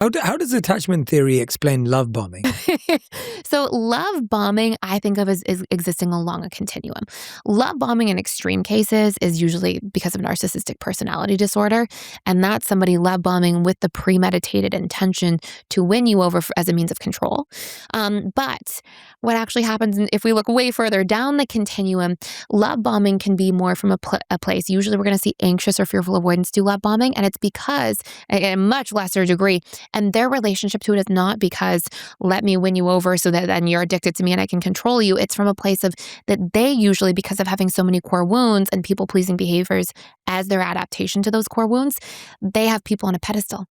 How does attachment theory explain love bombing? So love bombing, I think of as existing along a continuum. Love bombing in extreme cases is usually because of narcissistic personality disorder. And that's somebody love bombing with the premeditated intention to win you over as a means of control. But what actually happens, if we look way further down the continuum, love bombing can be more from a place. Usually we're going to see anxious or fearful avoidance do love bombing. And it's because, at a much lesser degree, and their relationship to it is not because let me win you over so that then you're addicted to me and I can control you. It's from a place of that they usually, because of having so many core wounds and people pleasing behaviors as their adaptation to those core wounds, they have people on a pedestal.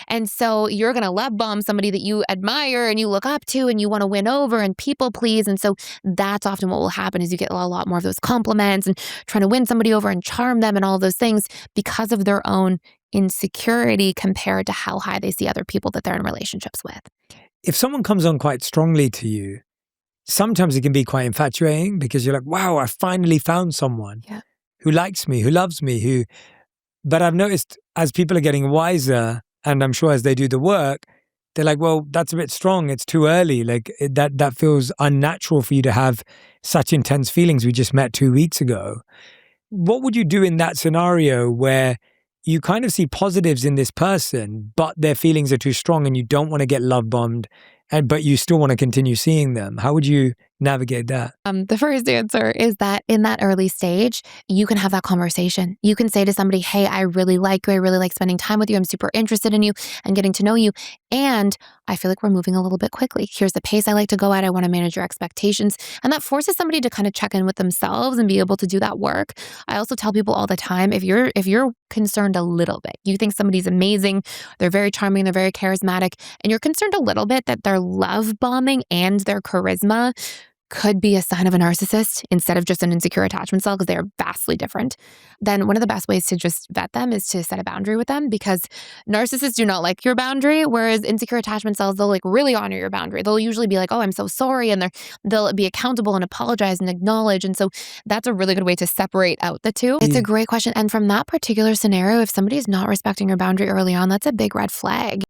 And so you're going to love bomb somebody that you admire and you look up to and you want to win over and people please. And so that's often what will happen is you get a lot more of those compliments and trying to win somebody over and charm them and all those things because of their own insecurity compared to how high they see other people that they're in relationships with. If someone comes on quite strongly to you, sometimes it can be quite infatuating because you're like, wow, I finally found someone who likes me, who loves me, but I've noticed as people are getting wiser, and I'm sure as they do the work, they're like, well, that's a bit strong. It's too early. Like that feels unnatural for you to have such intense feelings. We just met 2 weeks ago. What would you do in that scenario where you kind of see positives in this person, but their feelings are too strong and you don't want to get love bombed, but you still want to continue seeing them? How would you navigate that? The first answer is that in that early stage, you can have that conversation. You can say to somebody, hey, I really like you. I really like spending time with you. I'm super interested in you and getting to know you. And I feel like we're moving a little bit quickly. Here's the pace I like to go at. I want to manage your expectations. And that forces somebody to kind of check in with themselves and be able to do that work. I also tell people all the time, if you're concerned a little bit, you think somebody's amazing, they're very charming, they're very charismatic, and you're concerned a little bit that their love bombing and their charisma could be a sign of a narcissist instead of just an insecure attachment style, because they are vastly different, then one of the best ways to just vet them is to set a boundary with them, because narcissists do not like your boundary, whereas insecure attachment styles, they'll like really honor your boundary. They'll usually be like, oh, I'm so sorry, and they'll be accountable and apologize and acknowledge. And so that's a really good way to separate out the two. It's a great question. And from that particular scenario, if somebody is not respecting your boundary early on, that's a big red flag.